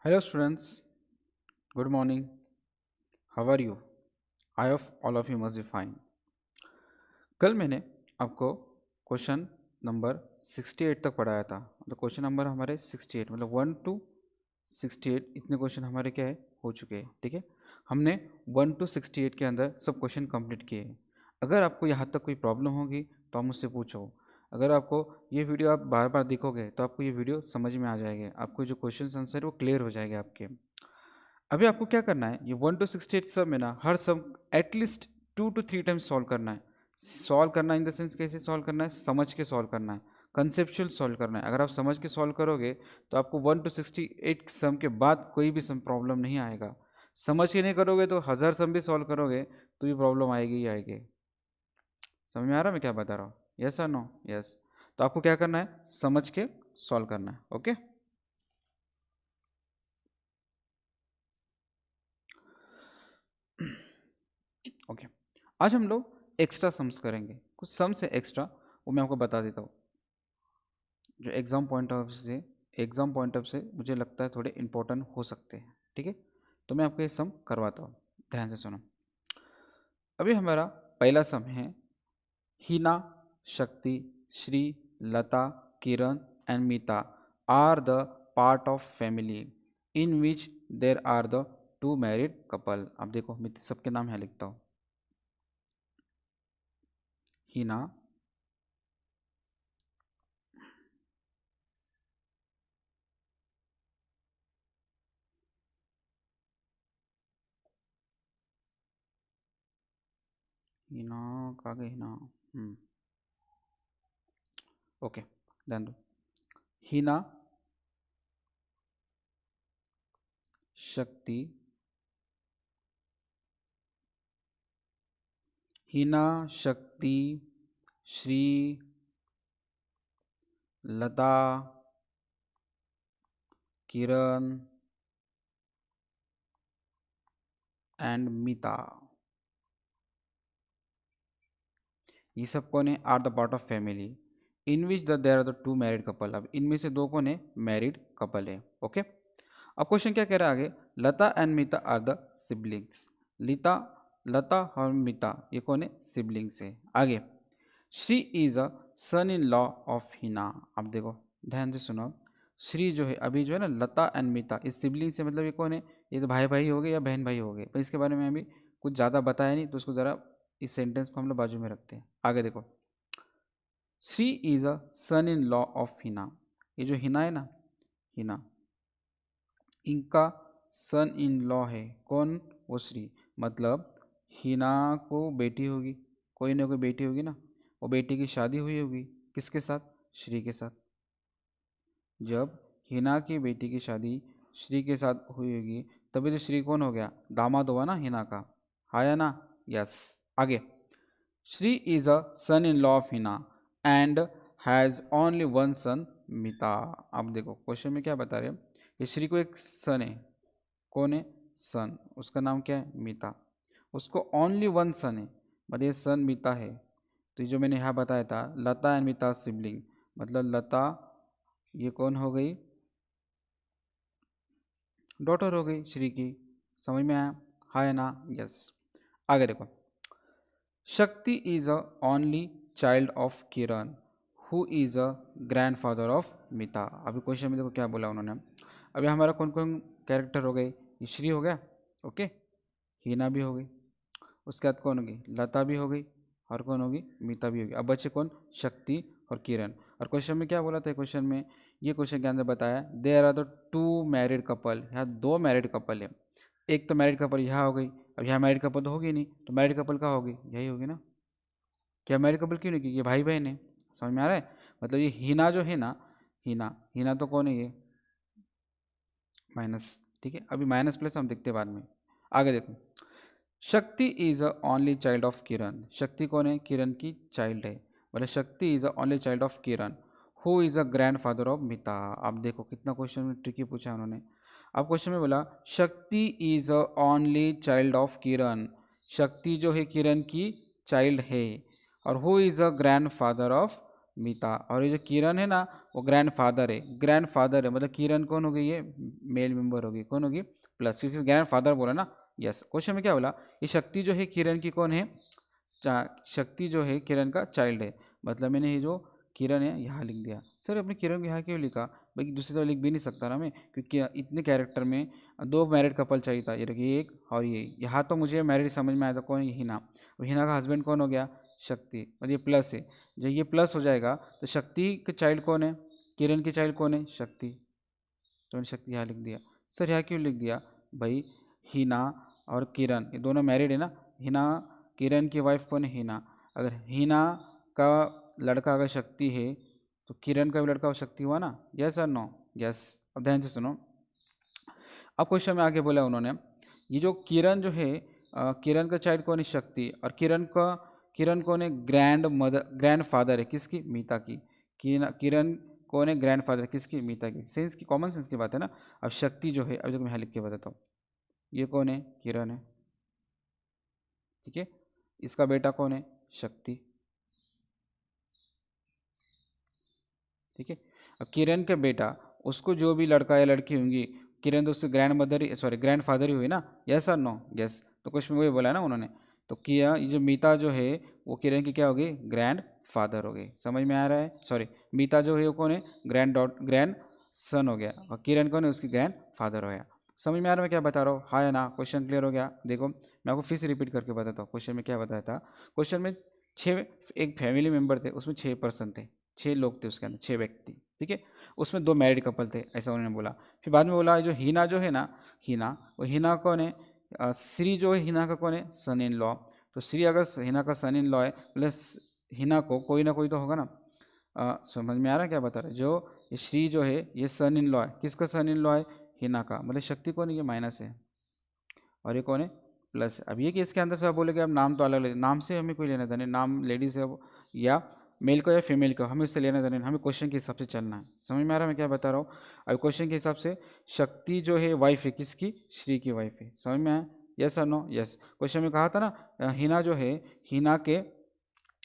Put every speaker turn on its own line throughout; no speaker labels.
Hello students, good morning. How are you? I hope all of you must be fine. कल मैंने आपको question number 68 तक पढ़ाया था। मतलब क्वेश्चन नंबर हमारे 68 मतलब 1 to 68 इतने क्वेश्चन हमारे क्या है हो चुके हैं। ठीक है, हमने 1 to 68 के अंदर सब क्वेश्चन कंप्लीट किए हैं। अगर आपको यहाँ तक कोई प्रॉब्लम होगी तो आप मुझसे पूछो। अगर आपको ये वीडियो आप बार बार देखोगे तो आपको ये वीडियो समझ में आ जाएगा, आपको जो क्वेश्चन आंसर वो क्लियर हो जाएंगे आपके। अभी आपको क्या करना है, ये 1 to 68 सब में ना हर सब एटलीस्ट 2 to 3 टाइम्स सॉल्व करना है। सॉल्व करना इन द सेंस कैसे सॉल्व करना है, समझ के सॉल्व करना है, कंसेप्चुअल सॉल्व करना है। अगर आप समझ के सॉल्व करोगे तो आपको 1 to 68 सम के बाद कोई भी सम प्रॉब्लम नहीं आएगा। समझ के नहीं करोगे तो 1000 सम भी सॉल्व करोगे तो भी प्रॉब्लम आएगी ही आएगी। समझ में आ रहा है मैं क्या बता रहा हूँ? यस और नो? यस। तो आपको क्या करना है, समझ के सॉल्व करना है। Okay, okay. आज हम लोग एक्स्ट्रा सम्स करेंगे, कुछ सम्स है एक्स्ट्रा, वो मैं आपको बता देता हूँ जो एग्जाम पॉइंट ऑफ से मुझे लगता है थोड़े इंपॉर्टेंट हो सकते हैं। ठीक है, तो मैं आपको ये सम करवाता हूँ, ध्यान से सुनो। अभी हमारा पहला सम है, Heena, Shakti, Shri, Lata, Kiran and Meeta are the part of family in which there are the two married couple. अब देखो मैं सबके नाम यहाँ लिखता हूँ। हीना, हीना कहाँ गई हीना? ओके, ध्यान दो। हीना, शक्ति, हीना, शक्ति, श्री, लता, किरण एंड मीता, ये सब कौन है? Are the part of family in which there are the two married couple. अब इनमें से दो कौन है? मैरिड कपल है। ओके, अब क्वेश्चन क्या कह रहा है आगे? Lata and Meeta are the siblings. Lata Lata और मीता ये कौन है? सिबलिंग्स है। आगे, Shri is a son in law of Heena. अब देखो ध्यान से सुनो, श्री जो है अभी जो है ना, लता एंड मीता इस सिबलिंग से मतलब ये कौन है? ये तो भाई भाई हो गए या बहन भाई हो गए, पर इसके बारे में अभी कुछ ज़्यादा बताया नहीं, तो उसको ज़रा इस सेंटेंस को हम लोग बाजू में रखते हैं। आगे देखो, Shri is a son in law of Hina. ये जो हिना है ना, हिना इनका सन इन लॉ है कौन? वो श्री। मतलब हिना को बेटी होगी, कोई ना कोई बेटी होगी ना, वो बेटी की शादी हुई होगी किसके साथ? श्री के साथ। जब हिना की बेटी की शादी श्री के साथ हुई होगी तभी तो श्री कौन हो गया? दामाद हुआ ना हिना का। हाँ या ना? यस। आगे, Shri is a son in law of Heena and has only one son Meeta. अब देखो क्वेश्चन में क्या बता रहे हैं, ये श्री को एक सन है, कौन है? सन, उसका नाम क्या है? मीता। उसको ओनली वन सन है, बट ये सन मीता है। तो ये जो मैंने यहाँ बताया था, लता एंड मीता सिबलिंग, मतलब लता ये कौन हो गई? डॉटर हो गई श्री की। समझ में आया? हाँ या ना? यस। आगे देखो, Shakti is a only child of Kiran who is a grandfather of Meeta. अभी क्वेश्चन में देखो क्या बोला उन्होंने। अभी हमारा कौन कौन कैरेक्टर हो गए? ये श्री हो गया, ओके, हीना भी हो गई, उसके बाद कौन होगी? लता भी हो गई, और कौन होगी? मीता भी होगी। अब बचे कौन? शक्ति और किरण। और क्वेश्चन में क्या बोला था? क्वेश्चन में, ये क्वेश्चन के अंदर बताया there are the two married couple. यहाँ दो मैरिड कपल है, एक तो मैरिड कपल यहाँ हो गई, अब यहाँ मैरिड कपल तो होगी नहीं, तो मैरिड कपल कहाँ होगी? यही होगी ना। क्या मैरिड कपल क्यों नहीं की? ये भाई बहन है। समझ में आ रहा है? मतलब ये हीना जो है ना, हीना हीना तो कौन है? ये माइनस। ठीक है, अभी माइनस प्लस हम देखते हैं बाद में। आगे देखो, Shakti is a only child of Kiran. Shakti कौन है? किरण की चाइल्ड है। बोले Shakti is a only child of Kiran who is a grandfather of Meeta. अब देखो कितना क्वेश्चन में ट्रिकी पूछा है उन्होंने। अब क्वेश्चन में बोला Shakti is a only child of Kiran, Shakti जो है किरण की चाइल्ड है, और who is a grandfather of Meeta. और ये जो किरण है ना वो ग्रैंडफादर है, ग्रैंडफादर है, मतलब किरण कौन होगी, ये मेल मेंबर होगी, कौन होगी प्लस, क्योंकि ग्रैंडफादर बोला ना। यस, क्वेश्चन में क्या बोला, ये शक्ति जो है किरण की कौन है, शक्ति जो है किरण का चाइल्ड है। मतलब मैंने ये जो किरण है यहाँ लिख दिया। सर अपने किरण को यहाँ क्यों लिखा, भाई दूसरी तरह लिख भी नहीं सकता ना मैं, क्योंकि इतने कैरेक्टर में दो मैरिड कपल चाहिए था, ये देखिए एक और ये। यहाँ तो मुझे मैरिड समझ में आया था, कौन, ये हिना। हिना का हस्बैंड कौन हो गया, शक्ति, और ये प्लस है। जब ये प्लस हो जाएगा तो शक्ति के चाइल्ड कौन है, किरण की चाइल्ड कौन है, शक्ति। तो मैंने शक्ति यहाँ लिख दिया। सर यहाँ क्यों लिख दिया, भाई हिना और किरण ये दोनों मैरिड है ना। हिना, किरण की वाइफ कौन है, हिना। अगर हिना का लड़का अगर शक्ति है तो किरण का भी लड़का वो शक्ति हुआ ना, यस और नो, यस। अब ध्यान से सुनो, अब क्वेश्चन में आगे बोला उन्होंने, ये जो किरण जो है किरण का चाइल्ड कौन है, शक्ति, और किरण कौन है, ग्रैंड मदर, ग्रैंड फादर है किसकी, मीता की। किरण कौन है, ग्रैंड फादर किसकी, मीता की। सेंस की, कॉमन सेंस की बात है ना। अब शक्ति जो है, अब जो मैं यहाँ लिख के बताता हूँ, ये कौन है, किरण है, ठीक है। इसका बेटा कौन है, शक्ति, ठीक है। अब किरण का बेटा, उसको जो भी लड़का या लड़की होंगी, किरण तो उससे ग्रैंड मदर ही, सॉरी ग्रैंड फादर ही हुई ना, यस और नो, यस। तो कुछ में वही बोला ना उन्होंने। तो किया, ये जो मीता जो है वो किरण की क्या होगी, ग्रैंड फादर हो गई। समझ में आ रहा है, सॉरी मीता जो है वो कौन है, ग्रैंड सन हो गया, और किरण कौन है, उसकी ग्रैंड फादर हो गया। समझ में आ रहा है मैं क्या बता रहा हूँ, हाँ या ना। क्वेश्चन क्लियर हो गया। देखो मैं आपको फिर से रिपीट करके बताता हूँ क्वेश्चन में क्या बताया था। क्वेश्चन में छः, एक फैमिली मेम्बर थे, उसमें 6 पर्सन थे, 6 लोग थे उसके अंदर, 6 व्यक्ति, ठीक है। उसमें 2 मैरिड कपल थे, ऐसा उन्होंने बोला। फिर बाद में बोला जो हिना जो है ना, हिना, वो हिना कौन है, श्री जो है हिना का कौन है, सन इन लॉ। तो श्री अगर हिना का सन इन लॉ है, प्लस हिना को कोई ना कोई तो होगा ना। समझ में आ रहा है क्या बता रहे, जो ये श्री जो है ये सन इन लॉ है, किसका सन इन लॉ है, हिना का। मतलब शक्ति कौन है, ये माइनस है, और ये कौन है, प्लस। अब ये केस के अंदर से आप बोलेगे अब नाम तो अलग अलग, नाम से हमें कोई लेना देना नहीं, नाम लेडीज है या मेल को या फीमेल को, हमें इससे लेना देना नहीं, हमें क्वेश्चन के हिसाब से चलना है। समझ में आ रहा है मैं क्या बता रहा हूँ। अब क्वेश्चन के हिसाब से शक्ति जो है वाइफ है किसकी, श्री की वाइफ है। समझ में आया, यस और नो, यस। क्वेश्चन में कहा था ना हिना जो है, हिना के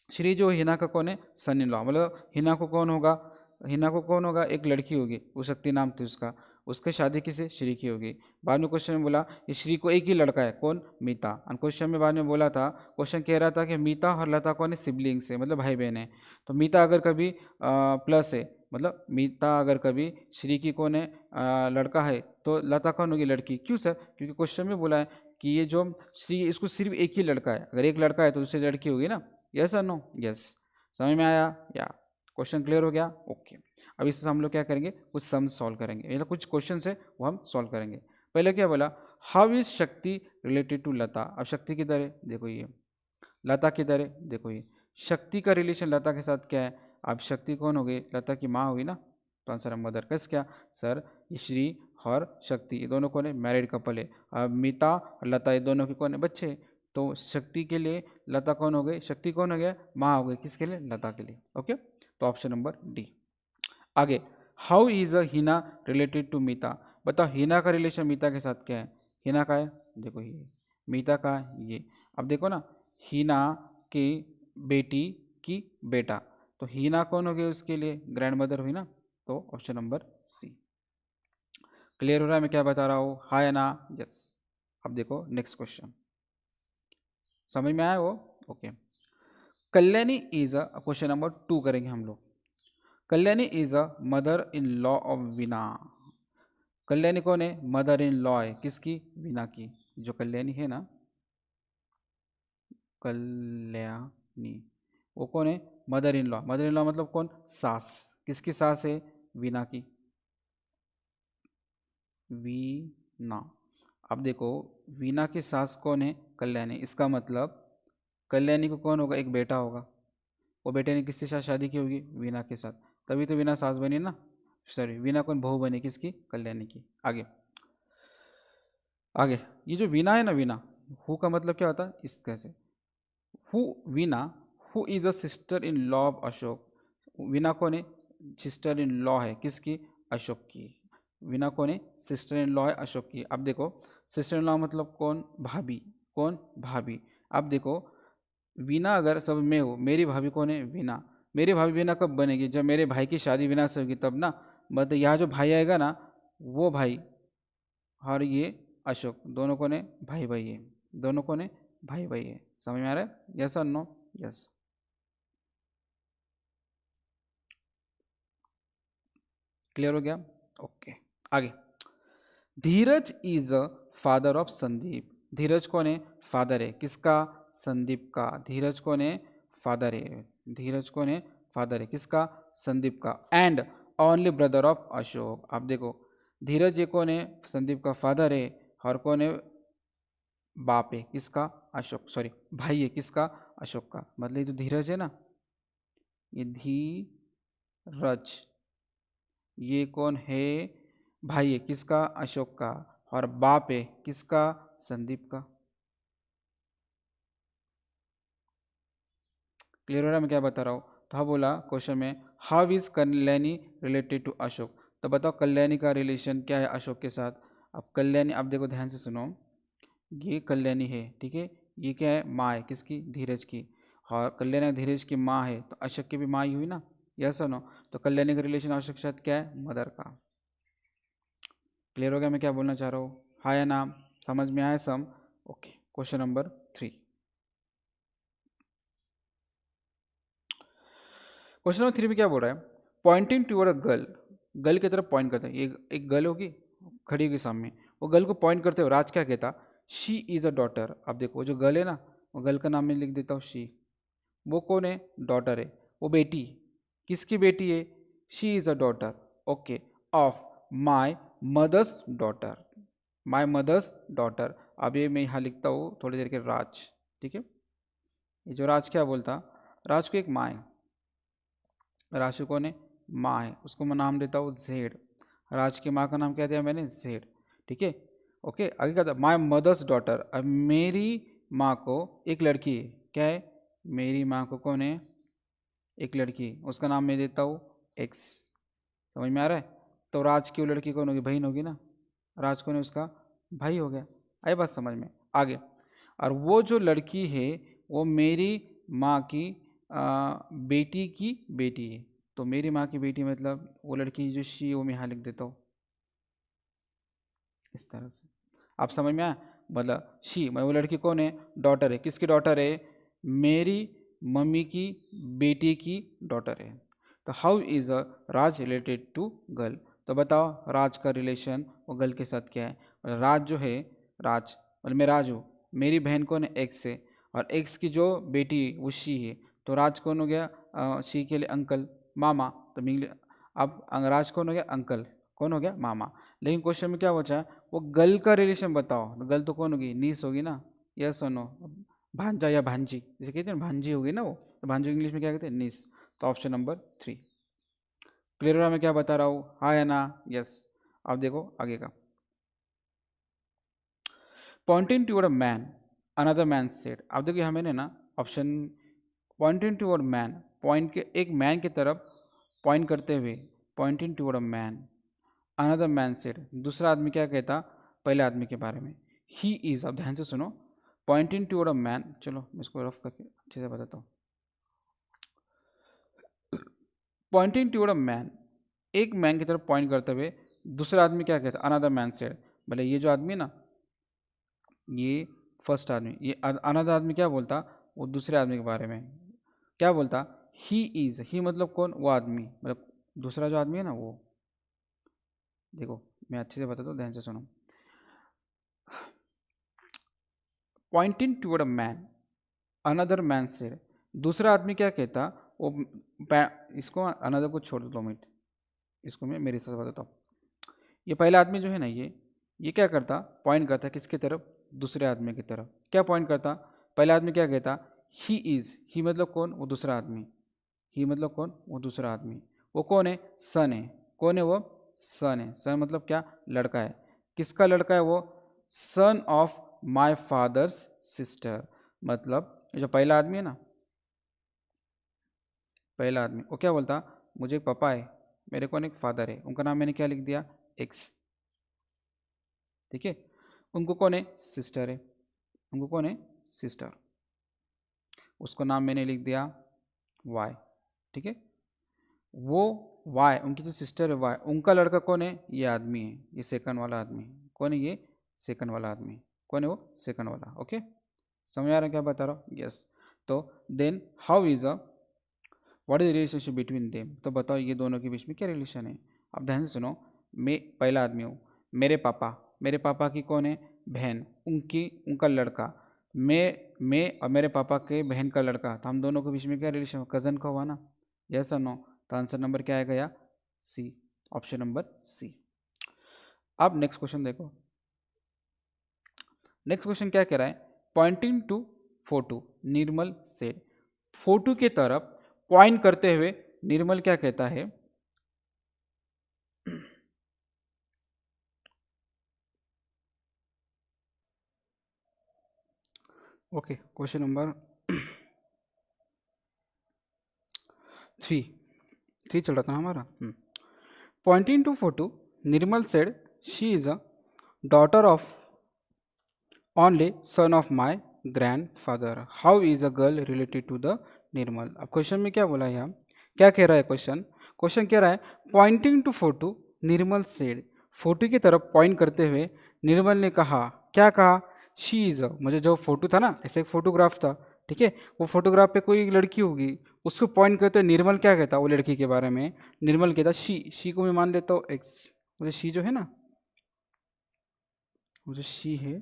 श्री जो हिना का कौन है, सन इन लॉ। मतलब हिना को कौन होगा, हिना को कौन होगा, एक लड़की होगी, वो शक्ति नाम थी उसका, उसकी शादी किसे, श्री की होगी। बाद में क्वेश्चन में बोला ये श्री को एक ही लड़का है, कौन, मीता। और क्वेश्चन में बाद में बोला था, क्वेश्चन कह रहा था कि मीता और लता कौन है, सिबलिंग्स है, मतलब भाई बहन है। तो मीता अगर कभी प्लस है, मतलब मीता अगर कभी श्री की कौन है, लड़का है, तो लता कौन होगी, लड़की। क्यों सर, क्योंकि क्वेश्चन में बोला है कि ये जो श्री, इसको सिर्फ एक ही लड़का है, अगर एक लड़का है तो दूसरी लड़की होगी ना, यस और नो, यस। समझ में आया, या क्वेश्चन क्लियर हो गया, ओके। अब इससे हम लोग क्या करेंगे, कुछ सम सॉल्व करेंगे, मतलब कुछ क्वेश्चन है वो हम सॉल्व करेंगे। पहले क्या बोला, हाउ इज शक्ति रिलेटेड टू लता। अब शक्ति किधर है, देखो ये, लता किधर है, देखो ये। शक्ति का रिलेशन लता के साथ क्या है, अब शक्ति कौन हो गई, लता की माँ हुई ना, तो आंसर है मदर। कैसे, क्या सर, ये श्री और शक्ति ये दोनों कौन है, मैरिड कपल है। अब मीता और लता ये दोनों के कौन है, बच्चे। तो शक्ति के लिए लता कौन हो गई, शक्ति कौन हो गया, माँ हो गई, किसके लिए, लता के लिए। ओके, तो ऑप्शन नंबर डी। आगे, how is a Heena related to Meeta. बताओ हिना का रिलेशन मीता के साथ क्या है, हिना का है, देखो ये, मीता का है ये। अब देखो ना, हिना की बेटी की बेटा, तो हिना कौन हो गई, उसके लिए ग्रैंड मदर हुई ना, तो ऑप्शन नंबर सी। क्लियर हो रहा है मैं क्या बता रहा हूँ, हाँ या ना, यस। अब देखो नेक्स्ट क्वेश्चन, समझ में आया वो, okay. Kalyani is a, question number 2 करेंगे हम लोग। Kalyani is a mother in law of Veena. Kalyani कौन है, मदर इन लॉ है किसकी, वीना की। जो कल्याणी है ना, कल्याणी, वो कौन है, mother in law. Mother in law मतलब कौन, सास, किसकी सास है, वीना की, वीना। अब देखो वीना की सास कौन है, कल्याणी। इसका मतलब कल्याणी को कौन होगा, एक बेटा होगा, वो बेटे ने किसके साथ शादी की होगी, वीना के साथ, तभी तो वीना सास बनी ना, सॉरी वीना कौन, बहू बनी किसकी, कल्याणी की। आगे, आगे, ये जो वीना है ना, वीना, हु का मतलब क्या होता है, इस कैसे, who, Veena, who is a sister in law of Ashok. Veena कौन है, सिस्टर इन लॉ है किसकी, अशोक की। वीना कौन है, सिस्टर इन लॉ है अशोक की। अब देखो सिस्टर इन लॉ मतलब कौन, भाभी, कौन, भाभी। अब देखो वीना अगर सब मैं हूँ, मेरी भाभी कौन है, वीना। मेरी भाभी बीना कब बनेगी, जब मेरे भाई की शादी बीना से होगी तब ना। मतलब यहाँ जो भाई आएगा ना, वो भाई और ये अशोक दोनों को ने भाई भाई है, दोनों को ने भाई भाई है। समझ में आ रहा है? यस और नो? यस। क्लियर हो गया? ओके। आगे, Dheeraj is a father of Sandeep. Dheeraj कौन है? फादर है किसका? संदीप का। धीरज कौन है? फादर है। धीरज कौन है? फादर है किसका? संदीप का। And only brother of Ashok. आप देखो, धीरज ये कौन है? संदीप का फादर है। और कौन है? बाप है किसका? अशोक, सॉरी भाई है किसका? अशोक का। मतलब ये जो धीरज है ना, ये धीरज, ये कौन है? भाई है किसका? अशोक का। और बाप है किसका? संदीप का। क्लियर हो रहा है मैं क्या बता रहा हूँ? तो हाँ बोला क्वेश्चन में, how is Kalyani related to Ashok. तो बताओ कल्याणी का रिलेशन क्या है अशोक के साथ? अब कल्याणी, आप देखो ध्यान से सुनो, ये कल्याणी है, ठीक है, ये क्या है? माँ है किसकी? धीरज की। और कल्याणी धीरज की माँ है, तो अशोक की भी माँ ही हुई ना, यस और नो? तो कल्याणी का रिलेशन अशोक के साथ क्या है? मदर का। क्लियर हो गया मैं क्या बोलना चाह रहा हूँ? हाँ या ना? समझ में आया सम? Okay. Question number 3। Question number 3 में क्या बोल रहा है? Pointing toward a girl. Girl की तरफ पॉइंट करता है, ये एक गर्ल होगी, खड़ी होगी सामने, वो गर्ल को पॉइंट करते हुए राज क्या कहता? She is a daughter. अब देखो जो गर्ल है ना, वो गर्ल का नाम मैं लिख देता हूँ शी। वो कौन है? डॉटर है। वो बेटी, किसकी बेटी है? She is a daughter, okay, of my mother's daughter. My mother's daughter. अब ये मैं यहाँ लिखता हूँ थोड़ी देर के राज, ठीक है। ये जो राज क्या बोलता? राज को एक माँ है, राशि कौन है? माँ है, उसको मैं नाम देता हूँ जेड। राज की माँ का नाम क्या दिया मैंने? जेड, ठीक है। ओके, आगे क्या था? My mother's daughter. अब मेरी माँ को एक लड़की है, क्या है? मेरी माँ को कौन है? एक लड़की, उसका नाम मैं देता हूँ एक्स। समझ में आ रहा है? तो राज की वो लड़की कौन होगी? बहन होगी ना। राज कौन है? उसका भाई हो गया। आई बात समझ में? आगे, और वो जो लड़की है वो मेरी माँ की बेटी की बेटी है। तो मेरी माँ की बेटी मतलब वो लड़की जो शी, वो मैं यहाँ लिख देता हूँ इस तरह से। आप समझ में आया? मतलब शी मैं, वो लड़की कौन है? डॉटर है, किसकी डॉटर है? मेरी मम्मी की बेटी की डॉटर है। तो how is a Raj related to girl. तो बताओ राज का रिलेशन वो गर्ल के साथ क्या है? मतलब राज जो है, राज मतलब मैं राज हूँ, मेरी बहन कौन है? एक्स है, और एक्स की जो बेटी वो शी है। तो राज कौन हो गया? शी के लिए अंकल, मामा। तो अब राज कौन हो गया? अंकल। कौन हो गया? मामा। लेकिन क्वेश्चन में क्या बचा? वो गर्ल का रिलेशन बताओ। तो गर्ल तो कौन होगी? नीस होगी ना, यस और नो? भांजा या भांजी, जैसे कहते हैं भांजी होगी ना वो, तो भांजी इंग्लिश में क्या कहते हैं? नीस। तो ऑप्शन नंबर 3। क्लियर हो रहा मैं क्या बता रहा हूँ? हाँ या ना? यस। अब देखो आगे का, pointing toward a man, another man said. अब देखिए हमें ने ना option, pointing toward man, point के एक मैन की तरफ पॉइंट करते हुए, pointing toward a man, another man said, दूसरा आदमी क्या कहता पहले आदमी के बारे में? ही इज, अब ध्यान से सुनो, पॉइंटिंग टूवर्ड अ मैन, चलो मैं इसको रफ करके अच्छे से बताता हूँ। पॉइंटिंग टूवर्ड अ मैन, एक मैन की तरफ पॉइंट करते हुए दूसरा आदमी क्या कहता? Another man said. भले ये जो आदमी है ना, ये फर्स्ट आदमी, ये अनदर आदमी क्या बोलता? वो दूसरे आदमी के बारे में क्या बोलता? ही इज, ही मतलब कौन? वो आदमी, मतलब दूसरा जो आदमी है ना वो। देखो मैं अच्छे से बताता हूँ, ध्यान से सुनो। Pointing toward a man, another man से, दूसरा आदमी क्या कहता? वो इसको अनदर को छोड़ दो 2 मिनट, इसको मैं मेरे हिसाब से बताता हूँ। ये पहला आदमी जो है ना, ये क्या करता? पॉइंट करता किसकी तरफ? दूसरे आदमी की तरफ। क्या पॉइंट करता? पहला आदमी क्या कहता? ही इज, ही मतलब कौन? वो दूसरा आदमी। ही मतलब कौन? वो दूसरा आदमी। वो कौन है? सन है। कौन है वो? सन है। सन मतलब क्या? लड़का है। किसका लड़का है वो? Son of my father's sister. मतलब ये जो पहला आदमी है ना, पहला आदमी वो क्या बोलता? मुझे एक पापा है, मेरे कौन? एक फादर है, उनका नाम मैंने क्या लिख दिया? एक्स, ठीक है। उनको कौन है? सिस्टर है। उनको कौन है? सिस्टर, उसको नाम मैंने लिख दिया वाई, ठीक है। वो वाई, उनकी जो सिस्टर है वाई, उनका लड़का कौन है? ये आदमी है, ये सेकंड वाला आदमी। कौन है ये? सेकंड वाला आदमी। कौन है वो? सेकंड वाला। ओके, समझ आ रहा है क्या बता रहा हूँ? यस। तो then how is uh, what is relationship between them? तो बताओ ये दोनों के बीच में क्या रिलेशन है? अब ध्यान से सुनो। मैं पहला आदमी हूँ, मेरे पापा की कौन है? बहन, उनकी, उनका लड़का। मैं और मेरे पापा के बहन का लड़का, तो हम दोनों के बीच में क्या रिलेशन? कजन का हुआ ना? यस और नो? तो आंसर नंबर क्या आएगा? या सी, ऑप्शन नंबर सी। अब नेक्स्ट क्वेश्चन देखो। नेक्स्ट क्वेश्चन क्या कह रहा है? Pointing to photo, Nirmal said. Photo की तरफ पॉइंट करते हुए निर्मल क्या कहता है? ओके, क्वेश्चन नंबर 3 चल रहा था हमारा। Pointing to photo, Nirmal said she is a daughter of only son of my grandfather. How is a girl related to the Nirmal? अब क्वेश्चन में क्या बोला है यहाँ? क्या कह रहा है क्वेश्चन? क्वेश्चन कह रहा है pointing to photo, Nirmal said, photo की तरफ पॉइंट करते हुए निर्मल ने कहा, क्या कहा? शी इज अ, मुझे जो फोटो था ना, ऐसे एक फोटोग्राफ था, ठीक है, वो फोटोग्राफ पे कोई एक लड़की होगी, उसको पॉइंट करते हुए निर्मल क्या कहता? वो लड़की के बारे में निर्मल कहता शी को मैं मान लेता हूँ एक्स। मुझे शी जो है ना, मुझे शी है,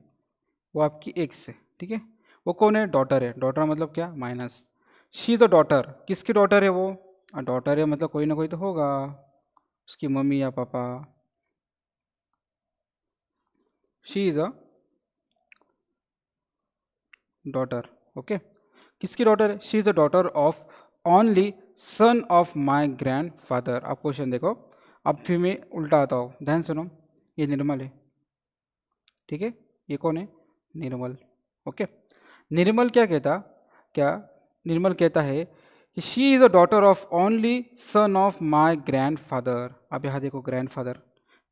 वो आपकी एक्स है, ठीक है। वो कौन है? डॉटर है। डॉटर मतलब क्या? Minus. She is a daughter, किसकी डॉटर है वो? डॉटर है मतलब कोई ना कोई तो होगा, उसकी मम्मी या पापा। She is a daughter. Okay, किसकी डॉटर है? She is the daughter of only son of my grand father. आप क्वेश्चन देखो, अब फिर मैं उल्टा आता हूँ, ध्यान सुनो। ये निर्मल है, ठीक है, ये कौन है? निर्मल। ओके, निर्मल क्या कहता? क्या निर्मल कहता है कि she is a daughter of only son of my grand father. अब यहाँ देखो, ग्रैंड फादर,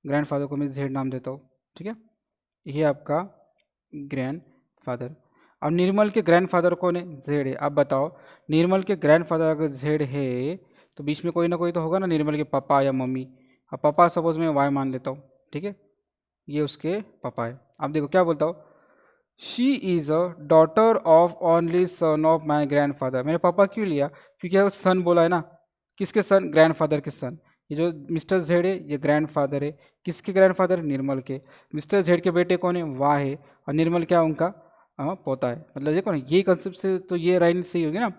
ग्रैंड फादर को मैं जेड नाम देता हूँ, ठीक है, ये आपका ग्रैंड फादर। अब निर्मल के ग्रैंड फादर कौन है? जेड है। अब बताओ, निर्मल के ग्रैंड फादर अगर जेड है तो बीच में कोई ना कोई तो होगा ना, निर्मल के पापा या मम्मी। अब पापा सपोज मैं वाई मान लेता हूँ, ठीक है, ये उसके पापा है। अब देखो क्या बोलता हूँ, she is a daughter of only son of my grand father. मैंने पापा क्यों लिया? क्योंकि वो सन बोला है ना, किसके सन? ग्रैंड फादर के सन। ये जो मिस्टर जेड है ये ग्रैंड फादर है, किसके ग्रैंड फादर? निर्मल के। मिस्टर जेड के बेटे कौन है? वाह है, और निर्मल क्या उनका? पोता है। मतलब देखो ना, ये कंसेप्ट से तो ये राइट सही होगी ना,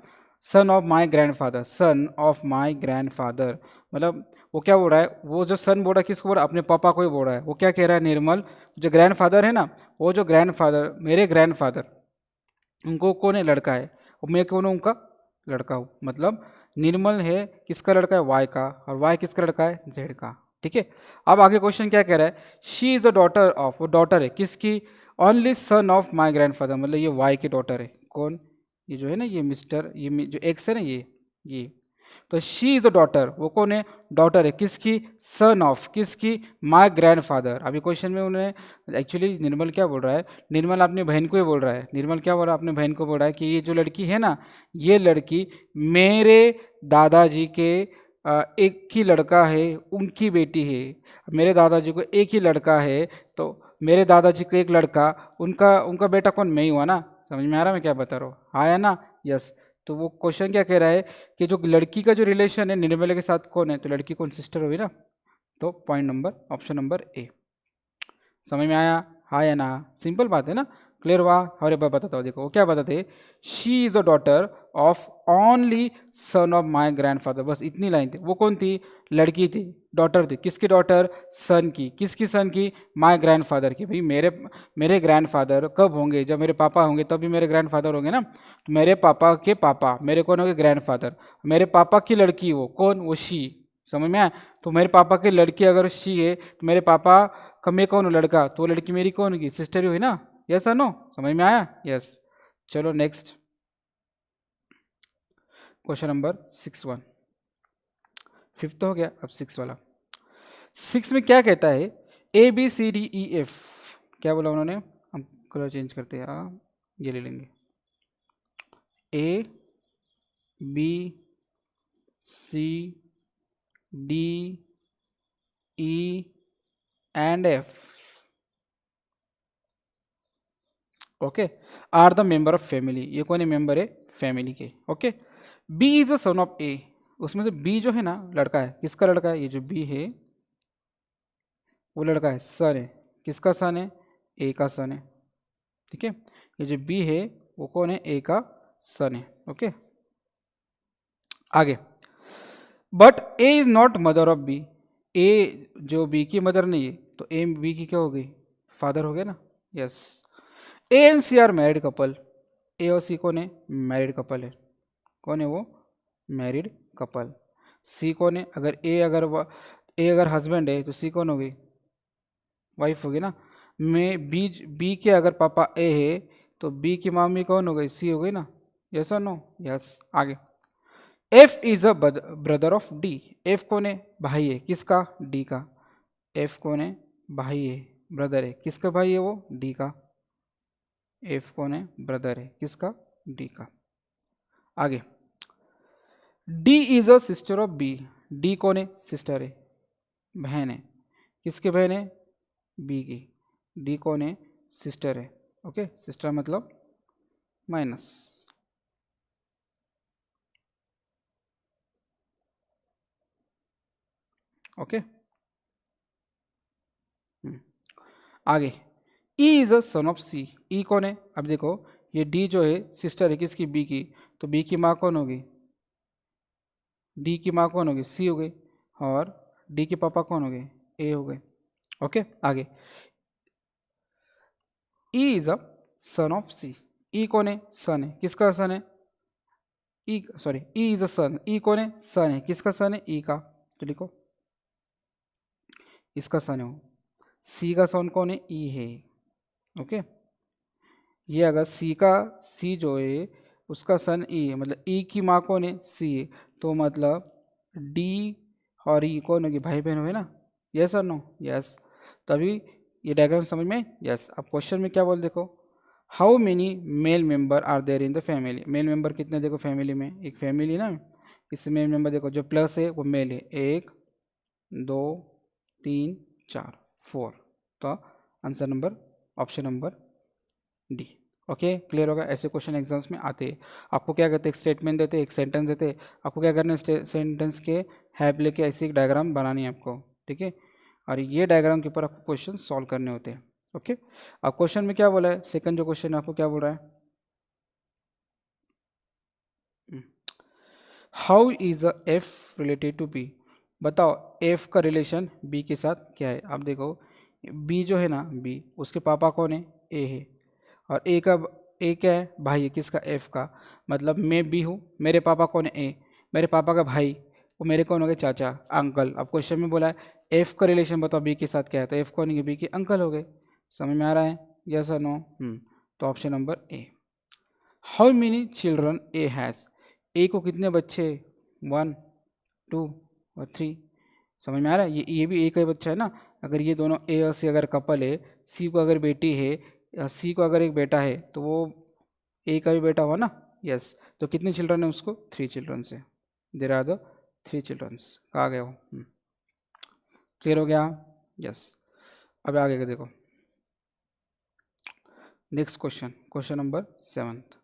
सन of my grand father, sun of my grand father. मतलब वो क्या बोल रहा है? वो जो सन बोल रहा है किसको बोल रहा है? अपने पापा को ही बोल रहा है। वो क्या कह रहा है? निर्मल जो ग्रैंड फादर है ना, वो जो ग्रैंड फादर, मेरे ग्रैंड फादर, उनको कौन है? लड़का है, और मैं कौन हूँ? उनका लड़का हूँ। मतलब निर्मल है किसका लड़का है? वाई का, और वाई किसका लड़का है? जेड का, ठीक है। अब आगे क्वेश्चन क्या कह रहा है? She is the daughter of, वो डॉटर है किसकी? Only son of my grand father, मतलब ये वाई की डॉटर है। कौन? ये जो है ना, ये मिस्टर, जो एक्स है ना, ये तो शी इज द डॉटर, वो कौन है? डॉटर है किसकी? सन ऑफ, किसकी? My grand father. अभी क्वेश्चन में उन्होंने एक्चुअली निर्मल क्या बोल रहा है? निर्मल अपनी बहन को ही बोल रहा है। निर्मल क्या बोल रहा है? अपने बहन को बोल रहा है कि ये जो लड़की है ना, ये लड़की मेरे दादाजी के एक ही लड़का है, उनकी बेटी है। मेरे दादाजी को एक ही लड़का है, तो मेरे दादाजी को एक लड़का, उनका उनका बेटा कौन? मैं ही हुआ ना। समझ में आ रहा है मैं क्या बता रहा हूँ? हाँ या ना? यस। तो वो क्वेश्चन क्या कह रहा है कि जो लड़की का जो रिलेशन है निर्मला के साथ कौन है? तो लड़की कौन? सिस्टर हुई ना। तो पॉइंट नंबर, ऑप्शन नंबर ए। समझ में आया? हाँ या ना? सिंपल बात है ना, क्लियर हुआ? और एक बार बताता हूँ, देखो वो क्या बताते, she is a daughter of only son of my grand father. बस इतनी लाइन थी। वो कौन थी? लड़की थी, डॉटर थी, किसकी डॉटर? सन की, किसकी सन की? माई ग्रैंड फादर की। भाई मेरे ग्रैंड फादर कब होंगे? जब मेरे पापा होंगे तभी मेरे ग्रैंड फादर होंगे ना। तो मेरे पापा के पापा मेरे कौन होंगे? Grand father. मेरे पापा की लड़की वो कौन? वो शी। समझ में आया? तो मेरे पापा की लड़की अगर शी है तो मेरे पापा का मैं कौन हूँ? लड़का। तो वो लड़की मेरी कौन होगी? सिस्टर ही हुई ना। यस और नो? समझ में आया? यस। चलो नेक्स्ट क्वेश्चन नंबर 6 1, फिफ्थ तो हो गया, अब 6 वाला। 6 में क्या कहता है? ABCDEF। क्या बोला उन्होंने? हम कलर चेंज करते हैं, ये ले लेंगे, A B C D E and F, okay, are the member of family. ये कौन है? मेंबर है फैमिली के। Okay, B is the son of A. उसमें से बी जो है ना लड़का है। किसका लड़का है? ये जो बी है वो लड़का है, सन है। किसका सन है? ए का सन है। ठीक है, ये जो बी है वो कौन है? ए का सन है। ओके, आगे, but A is not mother of B. A जो बी की मदर नहीं है, तो ए बी की क्या हो गई? फादर हो गया ना। Yes, A and C are married couple. A और सी कौन है? मैरिड कपल है। कौन है वो? Married couple. सी कौन है? अगर ए अगर हस्बैंड है तो सी कौन हो गई? वाइफ होगी ना। मैं बी के अगर पापा ए है तो बी की मामी कौन हो गई? सी हो गई ना। यस और नो? यस, आगे, F is a brother of D. F कौन है? भाई है। किसका? डी का। एफ कौन है? भाई है, ब्रदर है। किसका भाई है वो? डी का। एफ कौन है? ब्रदर है। किसका? डी का। आगे, D is a sister of B. D कौन है? सिस्टर है, बहन है। किसकी बहन है? बी की। डी कौन है? सिस्टर है। ओके, सिस्टर मतलब माइनस। ओके, आगे, E is a son of सी। ई कौन है? अब देखो, ये डी जो है सिस्टर है किसकी? बी की। तो बी की माँ कौन होगी? डी की माँ कौन होगी? सी हो गई। और डी के पापा कौन हो गए? ए हो गए। ओके, आगे, E is a son of सी। ई कौन है? सन है। किसका सन है? ई, सॉरी, ई इज अ सन। ई कौन है? सन है। किसका सन है? ई का। तो लिखो, इसका सन है वो। सी का सन कौन है? ई है। ओके, ये अगर सी जो है उसका सन ई है, मतलब ई की माँ कौन है? सी है। तो मतलब डी और ई कौन होगी? भाई बहन हुए ना। यस और नो? यस, तभी ये डायग्राम समझ में। यस, अब क्वेश्चन में क्या बोल देखो, how many male member are there in the family. Male member कितने देखो फैमिली में? एक फैमिली ना, इस मेल मेंबर देखो जो प्लस है वो मेल है। एक, दो, तीन, चार, फोर। तो answer number, option number D. Okay, clear होगा? ऐसे क्वेश्चन एग्जाम्स में आते हैं। आपको क्या कहते हैं? एक स्टेटमेंट देते हैं, एक सेंटेंस देते हैं, आपको क्या करना है? सेंटेंस के हेल्प लेके ऐसी एक डायग्राम बनानी है आपको। ठीक है, और ये डायग्राम के ऊपर आपको क्वेश्चन सॉल्व करने होते हैं। ओके, अब क्वेश्चन में क्या बोला है? सेकंड जो क्वेश्चन है आपको क्या बोल रहा है? How is a F related to B. बताओ एफ का रिलेशन बी के साथ क्या है? आप देखो, बी जो है ना, बी, उसके पापा कौन है? ए है। और ए का, ए क्या है? भाई है। किसका? एफ का। मतलब मैं बी हूँ, मेरे पापा कौन है? ए। मेरे पापा का भाई, वो मेरे कौन हो गए? चाचा, अंकल। अब क्वेश्चन में बोला है एफ का रिलेशन बताओ बी के साथ क्या है, तो एफ कौन है? बी के अंकल हो गए। समझ में आ रहा है? यस और नो? तो option number A. How many children A has. A को कितने बच्चे? 1, 2 और 3। समझ में आ रहा है? ये भी ए का ही बच्चा है ना। अगर ये दोनों ए और सी अगर कपल है, सी को अगर बेटी है या सी को अगर एक बेटा है, तो वो ए का भी बेटा हुआ ना। यस, तो कितने चिल्ड्रन है उसको? 3 चिल्ड्रन से। There are the 3 childrens. कहा गया वो? क्लियर हो गया? यस, अब आगे का देखो, next question, question number 7।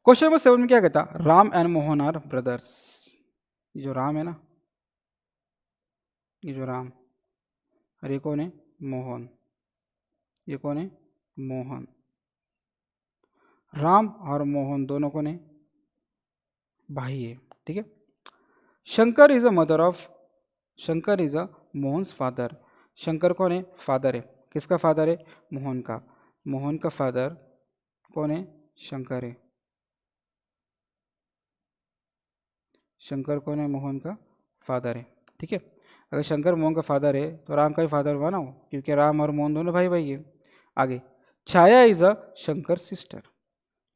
Question number 7 में क्या कहता? Ram and Mohan are brothers. ये जो राम है ना, ये जो राम, और ये कौन है? मोहन। ये कौन है? मोहन। राम और मोहन दोनों कौन है? भाई है। ठीक है, Shankar is a mother of, Shankar is a Mohan's father. Shankar कौन है? फादर है। किसका फादर है? मोहन का। मोहन का फादर कौन है? शंकर है। शंकर कौन है? मोहन का फादर है। ठीक है, अगर शंकर मोहन का फादर है तो राम का भी फादर हुआ ना वो, क्योंकि राम और मोहन दोनों भाई भाई है। आगे, छाया इज अ शंकर सिस्टर।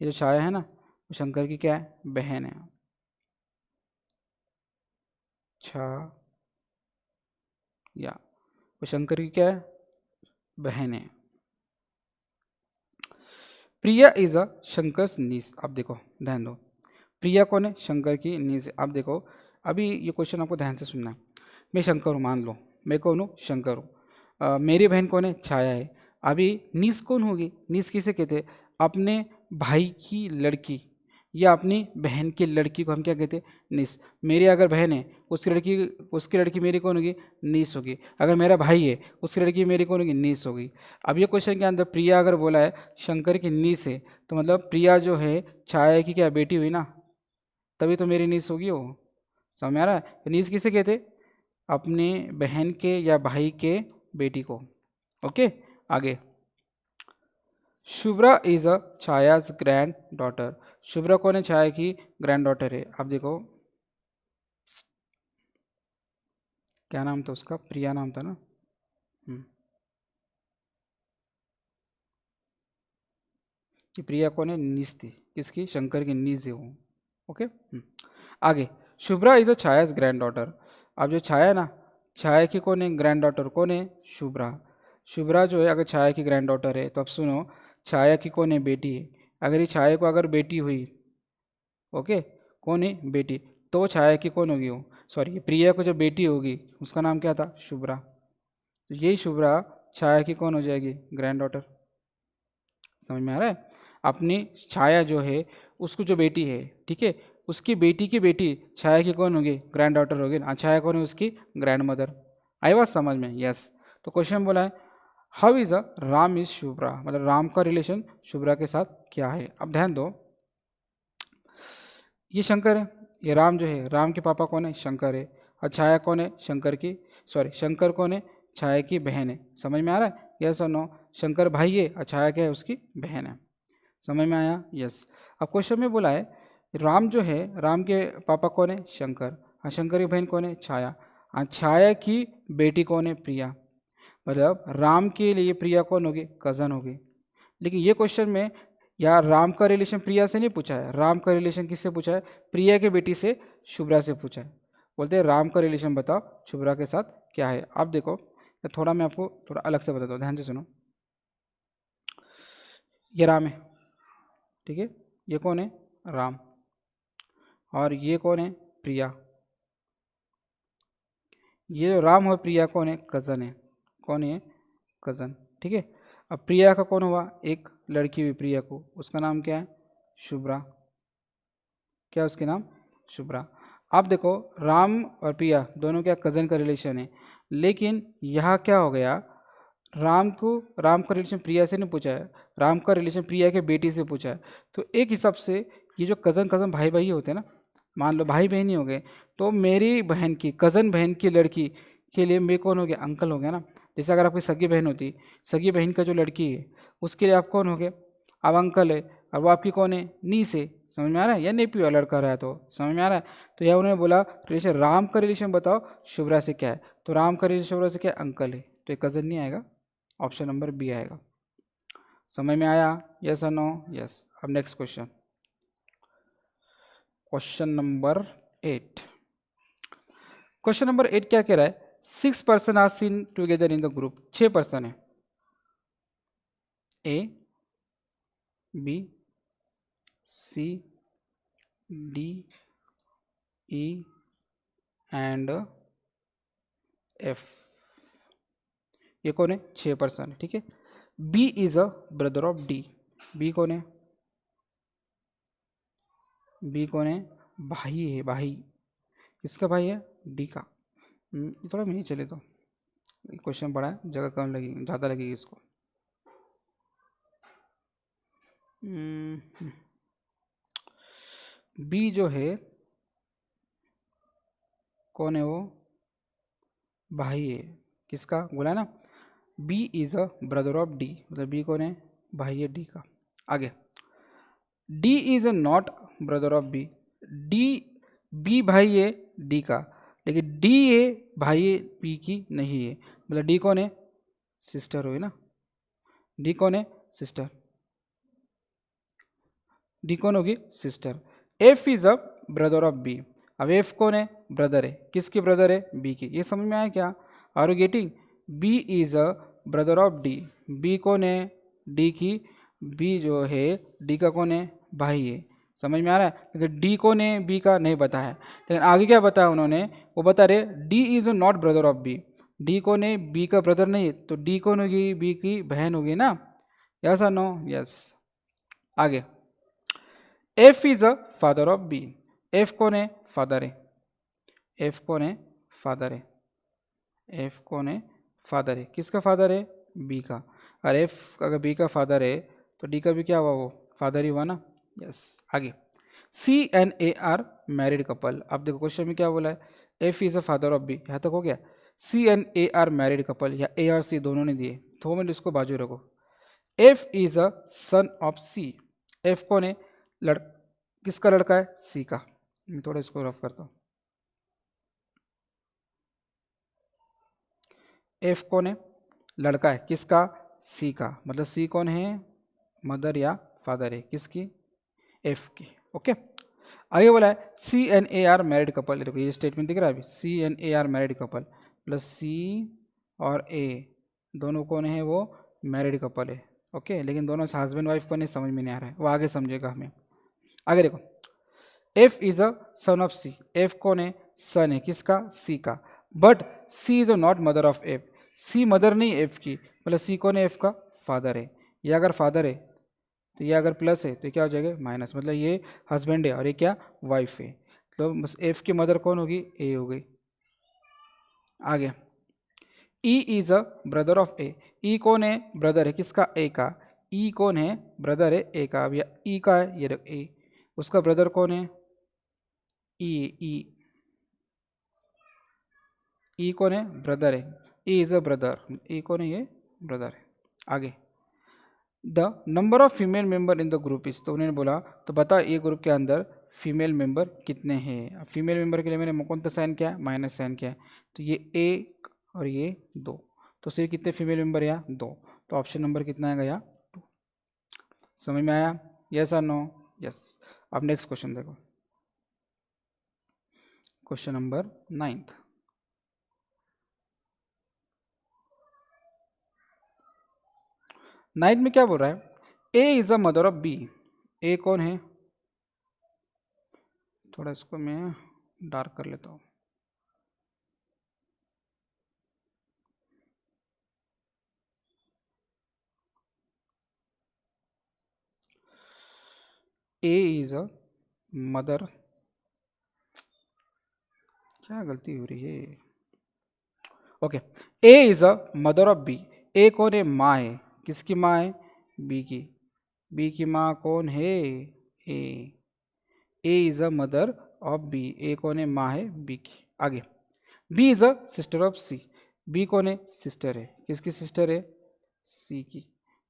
ये जो छाया है ना, वो शंकर की क्या है? बहन है। छाया, वो शंकर की क्या है? बहन है। प्रिया इज अ शंकर नीस। आप देखो ध्यान दो, प्रिया कौन है? शंकर की नीस है। आप देखो अभी ये क्वेश्चन आपको ध्यान से सुनना है। मैं शंकर हूँ, मान लो मैं कौन हूँ? शंकर हूँ। मेरी बहन कौन है? छाया है। अभी नीस कौन होगी? नीस किसे कहते हैं? अपने भाई की लड़की या अपनी बहन की लड़की को हम क्या कहते हैं? नीस। मेरी अगर बहन है, उसकी लड़की मेरी कौन होगी? नीस होगी। अगर मेरा भाई है, उसकी लड़की मेरी कौन होगी? नीस होगी। अब ये क्वेश्चन के अंदर प्रिया अगर बोला है शंकर की नीस है, तो मतलब प्रिया जो है छाया की क्या बेटी हुई ना, तभी तो मेरी नीस होगी वो। समझ में आ रहा है? तो नीस किसे कहते? अपने बहन के या भाई के बेटी को। ओके, आगे। Shubhra is a Chhaya's granddaughter. Shubhra कौन है? छाया की ग्रैंड डॉटर है। अब देखो क्या नाम था उसका? प्रिया नाम था ना। ये प्रिया कौन है? नीस थी। किसकी? शंकर की नीस है वो। ओके। आगे, Shubhra is a Chhaya's granddaughter. अब जो छाया है ना, छाया की कौन है? ग्रैंड डॉटर कौन है? शुभ्रा। शुभ्रा जो है अगर छाया की ग्रैंड डॉटर है, तो अब सुनो, छाया की कौन है? बेटी है। अगर ये छाया को अगर बेटी हुई, ओके, कौन है? बेटी, तो छाया की कौन होगी वो? सॉरी, प्रिया को जो बेटी होगी उसका नाम क्या था? शुभ्रा। तो यही शुभ्रा छाया की कौन हो जाएगी? Grand daughter. समझ में आ रहा है? अपनी छाया जो है उसको जो बेटी है, ठीक है, उसकी बेटी की बेटी छाया की कौन होगी? ग्रैंड डॉटर होगी ना। छाया कौन है? उसकी ग्रैंड मदर। आई बात समझ में? यस। तो क्वेश्चन बोला है how is a Ram is Shubhra, मतलब राम का रिलेशन शुभ्रा के साथ क्या है। अब ध्यान दो, ये शंकर है, ये राम जो है, राम के पापा कौन है? शंकर है। और छाया कौन है? शंकर की, सॉरी, शंकर कौन है? छाया की बहन है। समझ में आ रहा है? यस और नो? शंकर भाई है और छाया क्या है? उसकी बहन है। समझ में आया? यस। अब क्वेश्चन में बोला है राम जो है, राम के पापा कौन है? शंकर। और शंकर की बहन कौन है? छाया। और छाया की बेटी कौन है? प्रिया। मतलब राम के लिए प्रिया कौन होगी? कज़न होगी। लेकिन ये क्वेश्चन में यार राम का रिलेशन प्रिया से नहीं पूछा है, राम का रिलेशन किससे पूछा है? प्रिया के बेटी से, शुभ्रा से पूछा है। बोलते हैं राम का रिलेशन बताओ शुभ्रा के साथ क्या है। आप देखो, थोड़ा मैं आपको थोड़ा अलग से बताता हूँ, ध्यान से सुनो। ये राम है, ठीक है, ये कौन है? राम। और ये कौन है? प्रिया। ये जो राम और प्रिया कौन है? कज़न है। कौन है? कज़न। ठीक है। अब प्रिया का कौन हुआ? एक लड़की हुई प्रिया को, उसका नाम क्या है? शुभ्रा। क्या उसके नाम? शुभ्रा। आप देखो राम और प्रिया दोनों क्या कज़न का रिलेशन है, लेकिन यहाँ क्या हो गया, राम का रिलेशन प्रिया से नहीं पूछा है, राम का रिलेशन प्रिया के बेटी से पूछा है। तो एक हिसाब से ये जो कज़न कज़न भाई भाई होते हैं ना, मान लो भाई बहन ही हो गए, तो मेरी बहन की कज़न बहन की लड़की के लिए मैं कौन हो गया? अंकल हो गया ना। जैसे अगर आपकी सगी बहन होती, सगी बहन का जो लड़की है उसके लिए आप कौन हो गए? अब अंकल है। और वो आपकी कौन है? नीस है। समझ में आ रहा है? या नेपी वाला लड़का रहा है, तो समझ में आ रहा है? तो यह उन्होंने बोला रिलेशन, राम का रिलेशन बताओ शुभ्रा से क्या है, तो राम का रिलेशन शुभ्रा से क्या है? अंकल है। तो ये कज़न नहीं आएगा, ऑप्शन नंबर बी आएगा। समझ में आया? यस और नो? यस। अब next question, question number 8। Question number 8 क्या कह रहा है? 6 person are seen together in the group. 6 person है, A, B, C, D, E and F. ये कौन है? 6 पर्सन है, ठीक है। B is a brother of D. B कौन है? बी कौन है? भाई है, भाई। किसका भाई है? डी का। थोड़ा नहीं चले तो, क्वेश्चन बड़ा है, जगह कम लगेगी, ज़्यादा लगेगी इसको। बी जो है कौन है? वो भाई है। किसका बोला ना? B is a brother of D, मतलब बी कौन है? भाई है डी का। आगे, D is a not brother of B. D, B भाई है डी का, लेकिन डी है भाई है बी की नहीं है। मतलब डी कौन है? सिस्टर हुई ना। डी कौन है? सिस्टर। डी कौन होगी? Sister. F is a brother of B. अब एफ कौन है? ब्रदर है। किसकी ब्रदर है? बी की। ये समझ में आया क्या? Are you getting? B is a brother of D. B कौन है? डी की बी जो है डी का कौन है, भाई है। समझ में आ रहा है, क्योंकि डी कौन है बी का नहीं बताया, लेकिन आगे क्या बताया उन्होंने, वो बता रहे D is not brother of B. D कौन है, बी का ब्रदर नहीं है, तो डी कौन होगी, बी की बहन होगी ना। यस और नो, यस। आगे, F is a father of B. F कौन है, फादर है। एफ कौन है, फादर है। एफ कौन है, फादर है। किसका फादर है, बी का। और एफ अगर बी का फादर है तो डी का भी क्या हुआ, वो फादर ही हुआ ना। यस। आगे, C and A are married couple. अब देखो क्वेश्चन में क्या बोला है, F is a father of B, यहाँ तक हो गया। C and A are married couple, या ए आर सी दोनों ने दिए, 2 मिनट इसको बाजू रखो। F is a son of C. F कौन है, किसका लड़का है, सी का। मैं थोड़ा इसको रफ करता हूँ। एफ कौन है, लड़का है, किसका, सी का। मतलब सी कौन है, मदर या फादर है, किसकी, एफ की। ओके। आगे बोला है C and A are married couple. देखो ये स्टेटमेंट दिख रहा है अभी, C and A are married couple, plus C और ए दोनों कौन है, वो मैरिड कपल है। ओके, लेकिन दोनों हस्बैंड वाइफ को नहीं समझ में नहीं आ रहा है, वो आगे समझेगा हमें। आगे देखो, F is a son of C. F कौन है, सन है, किसका, सी का। But C is not mother of F. C mother नहीं एफ की, मतलब सी कौन है, एफ का फादर है। ये अगर फादर है तो ये अगर प्लस है तो क्या हो जाएगा, माइनस। मतलब ये हस्बैंड है और ये क्या, वाइफ है। तो बस एफ की मदर कौन होगी, ए हो गई। आगे, E is a brother of A. E कौन है, ब्रदर है, किसका, ए का। ई कौन है, ब्रदर है ए का। अब या ई का है, ये ए, उसका ब्रदर कौन है, ई। ई ई कौन है, ब्रदर है। ई इज अ ब्रदर, ई कौन है, ये ब्रदर है। आगे, the number of female member in the group is. तो उन्होंने बोला तो बता ये ग्रुप के अंदर फीमेल मेंबर कितने हैं। फीमेल मेंबर के लिए मैंने कौन सा साइन किया है, माइनस साइन किया है। तो ये एक और ये दो, तो सिर्फ कितने फीमेल मेंबर या दो। तो ऑप्शन नंबर कितना आएगा, या 2। समझ में आया, यस और नो, यस। अब नेक्स्ट क्वेश्चन देखो, क्वेश्चन नंबर 9। नाइन्थ में क्या बोल रहा है, A is a mother of B. A कौन है, थोड़ा इसको मैं डार्क कर लेता हूँ। ए इज अ मदर, क्या गलती हो रही है, okay. A is a mother of B. A कौन है, माँ है, किसकी माँ है, बी की। बी की माँ कौन है, A. A is a mother of B, A कौन है, माँ है बी की। आगे, B is a sister of C. B कौन है, सिस्टर है, किसकी सिस्टर है, सी की।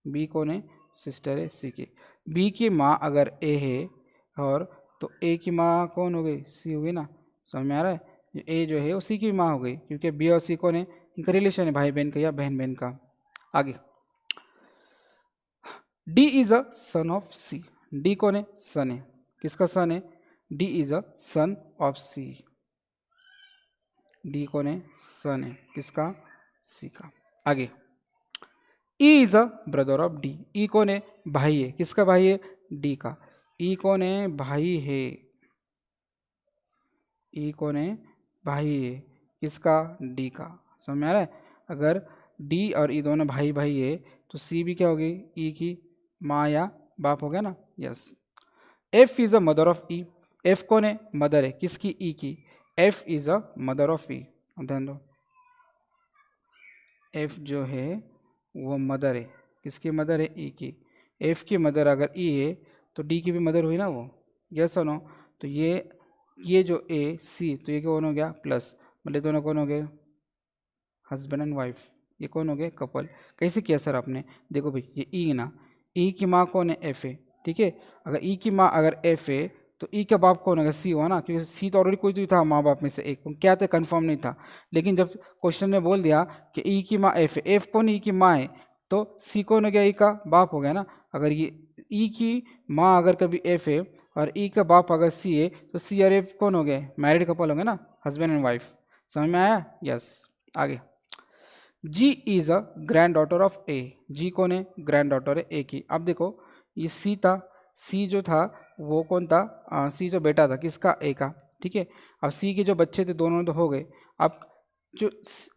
बी कौन है, सिस्टर है सी की। बी की माँ अगर ए है, और तो ए की माँ कौन हो गई, सी हो गई ना। समझ में आ रहा है, ए जो है वो सी की माँ हो गई, क्योंकि बी और सी कौन है, इनका रिलेशन है, भाई बहन का या बहन बहन का। आगे, D is a son of C. D कौन है, सन है, किसका सन है, D is a son of C. D कौन है, सन है, किसका, सी का। आगे, E is a brother of D. E कौन है, भाई है, किसका भाई है, डी का। ई कौन है, भाई है। ई कौन है, भाई है, किसका, डी का। समझ में आ रहा है, अगर डी और ई दोनों भाई भाई है तो सी भी क्या होगी, ई की माँ या बाप हो गया ना। Yes. F is a mother of E. F कौन है, मदर है, किसकी, ई की। F is a mother of E. ध्यान दो, एफ जो है वो मदर है, किसकी मदर है, ई की। एफ की मदर अगर ई है तो डी की भी मदर हुई ना वो। यस और नो। तो ये जो ए सी, तो ये कौन हो गया, प्लस, मतलब दोनों कौन हो गए, हस्बैंड एंड वाइफ। ये कौन हो गए, कपल। कैसे किया सर आपने, देखो भाई ये ई ना, ई की माँ कौन है, एफ है, ठीक है। अगर ई की माँ अगर एफ है तो ई का बाप कौन होगा, सी हुआ ना, क्योंकि सी तो ऑलरेडी कोई तो था माँ बाप में से एक, क्या था, कंफर्म नहीं था। लेकिन जब क्वेश्चन ने बोल दिया कि ई की माँ एफ है, एफ कौन, ई की माँ है, तो सी कौन हो गया, ई का बाप हो गया ना। अगर ये ई की माँ अगर कभी एफ है और ई का बाप अगर सी है, तो सी और एफ कौन हो गए, मैरिड कपल हो गए ना, हस्बैंड एंड वाइफ। समझ में आया, यस। आगे, G is a granddaughter of A. G कौन है? ग्रैंड डॉटर है ए की। अब देखो ये सी था, सी जो था वो कौन था? सी जो बेटा था किसका? ए का। ठीक है, अब सी के जो बच्चे थे दोनों तो हो गए। अब जो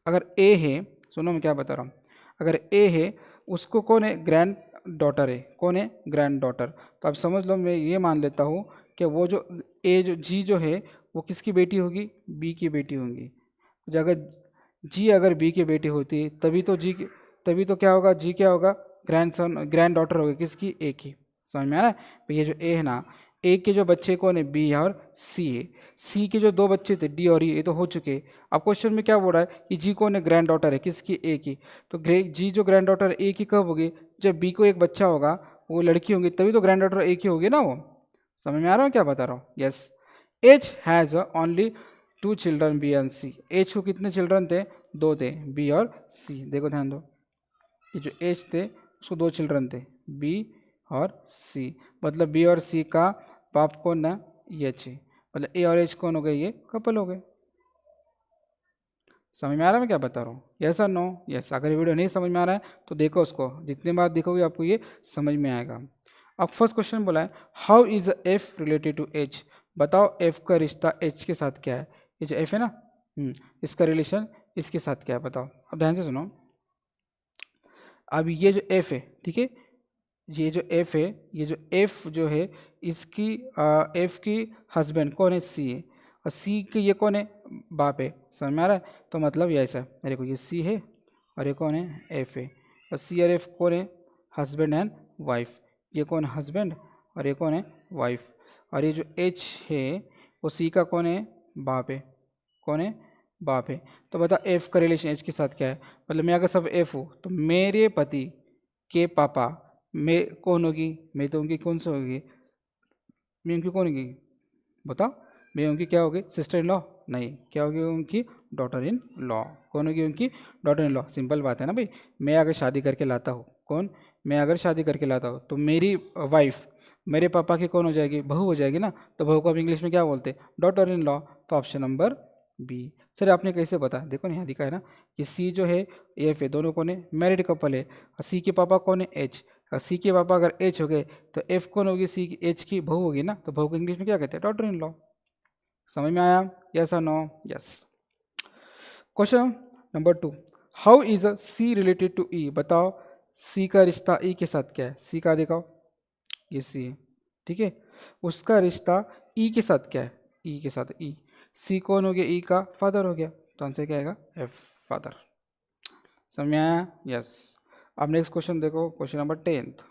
अगर ए है, सुनो मैं क्या बता रहा हूँ, अगर ए है उसको कौन है? ग्रैंड डॉटर है। कौन है? Grand daughter. तो अब समझ लो, मैं ये मान लेता हूँ कि वो जो ए जो जी जो है वो किसकी बेटी होगी? बी की बेटी होगी। जो अगर जी अगर बी की बेटी होती तभी तो तभी तो क्या होगा? जी क्या होगा? ग्रैंड सन, ग्रैंड डॉटर होगी किसकी? ए की। समझ में आ रहा है? तो ये जो ए है ना, ए के जो बच्चे कौन है? बी और सी है। सी के जो दो बच्चे थे डी और ये तो हो चुके। अब क्वेश्चन में क्या बोल रहा है कि जी कौन है? ग्रैंड डॉटर है किसकी? ए की। तो जी जो ग्रैंड डॉटर ए की कब होगी? जब बी को एक बच्चा होगा, वो लड़की होगी, तभी तो ग्रैंड डॉटर ए की होगी ना वो। समझ में आ रहा हूँ क्या बता रहा हूँ? Yes. H has only two children B and C. H को कितने चिल्ड्रन थे? दो थे, बी और सी। देखो ध्यान दो, ये जो एच थे उसको दो चिल्ड्रन थे, बी और सी। मतलब बी और सी का बाप कौन ना? एच है। मतलब ए और एच कौन हो गए? ये कपल हो गए। समझ में आ रहा है मैं क्या बता रहा हूँ? यस और नो? यस। अगर ये वीडियो नहीं समझ में आ रहा है तो देखो उसको, जितनी बार देखोगे आपको ये समझ में आएगा। अब फर्स्ट क्वेश्चन बोला है how is F related to H. बताओ एफ का रिश्ता एच के साथ क्या है? ये जो एफ है ना, इसका रिलेशन इसके साथ क्या है बताओ। अब ध्यान से सुनो। अब ये जो एफ है, ठीक है, ये जो एफ है, ये जो एफ जो है इसकी एफ की हस्बैंड कौन है? सी है। और सी के ये कौन है? बाप है। समझ में आ रहा है? तो मतलब ये ऐसा, मेरे को ये सी है और ये कौन है? एफ है। और सी और एफ कौन है? Husband and wife. ये कौन है? हस्बैंड और ये कौन है? वाइफ। और ये जो एच है वो सी का कौन है? बाप है। कौन है? बाप है। तो बता एफ का रिलेशन एच के साथ क्या है? मतलब मैं अगर सब एफ हूँ तो मेरे पति के पापा मैं कौन होगी? मैं तो उनकी कौन सी होगी? मैं उनकी कौन होगी बताओ? मैं उनकी क्या होगी? Sister in law? नहीं, क्या होगी उनकी? Daughter in law. कौन होगी उनकी? Daughter in law. सिंपल बात है ना भाई। मैं अगर शादी करके लाता हूँ, कौन? मैं अगर शादी करके लाता हूँ तो मेरी वाइफ मेरे पापा की कौन हो जाएगी? बहू हो जाएगी ना। तो बहू को आप इंग्लिश में क्या बोलते हैं? Daughter in law. तो ऑप्शन नंबर बी। सर आपने कैसे बता? देखो ना यहाँ दिखा है ना कि सी जो है एफ है, दोनों कौन है? मैरिड कपल है। और सी के पापा कौन है? एच। और सी के पापा अगर एच हो गए तो एफ कौन होगी? सी की एच की बहू होगी ना। तो बहू को इंग्लिश में क्या कहते हैं? Daughter in law. समझ में आया? यस और no? Yes. Question number 2, how is a C related to E. बताओ सी का रिश्ता ई के साथ क्या है? सी का दिखाओ, ये सी है, ठीक है, उसका रिश्ता ई के साथ क्या है? ई के साथ ई। सी कौन हो गया? ई का फादर हो गया। तो आंसर क्या आएगा? F, father. समझ में आया? यस। अब नेक्स्ट क्वेश्चन देखो, क्वेश्चन नंबर 10।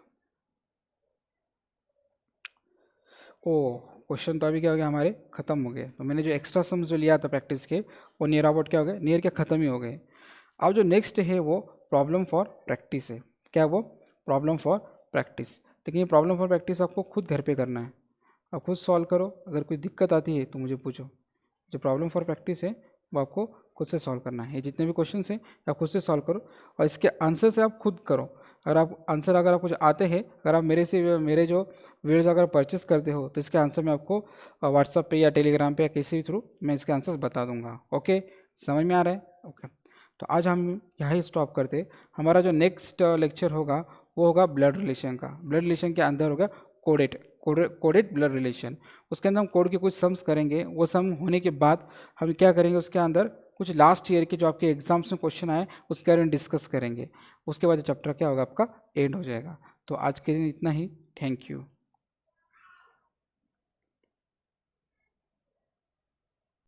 ओ, क्वेश्चन तो अभी क्या हो गया हमारे? खत्म हो गए। तो मैंने जो एक्स्ट्रा सम्स जो लिया था प्रैक्टिस के वो नियर अबाउट क्या हो गए? नियर के खत्म ही हो गए। अब जो नेक्स्ट है वो प्रॉब्लम फॉर प्रैक्टिस है। क्या वो? Problem for practice. लेकिन ये प्रॉब्लम फॉर प्रैक्टिस आपको खुद घर पे करना है। आप खुद सॉल्व करो, अगर कोई दिक्कत आती है तो मुझे पूछो। जो प्रॉब्लम फॉर प्रैक्टिस है वो आपको खुद से सॉल्व करना है। ये जितने भी क्वेश्चन हैं आप खुद से सॉल्व करो और इसके आंसर से आप खुद करो। अगर आप कुछ आते हैं, अगर आप मेरे जो वीडियोस अगर परचेस करते हो तो इसके आंसर मैं आपको व्हाट्सएप पे या टेलीग्राम पे या किसी भी थ्रू मैं इसके आंसर्स बता दूंगा। ओके, समझ में आ रहा है? ओके, तो आज हम यहाँ ही स्टॉप करते। हमारा जो नेक्स्ट लेक्चर होगा वो होगा ब्लड रिलेशन का। ब्लड रिलेशन के अंदर होगा कोडेट कोडेड ब्लड रिलेशन। उसके अंदर हम कोड के कुछ सम्स करेंगे। वो सम होने के बाद हम क्या करेंगे, उसके अंदर कुछ लास्ट ईयर के जो आपके एग्जाम्स में क्वेश्चन आए उसके बारे में डिस्कस करेंगे। उसके बाद चैप्टर क्या होगा आपका? एंड हो जाएगा। तो आज के दिन इतना ही। Thank you.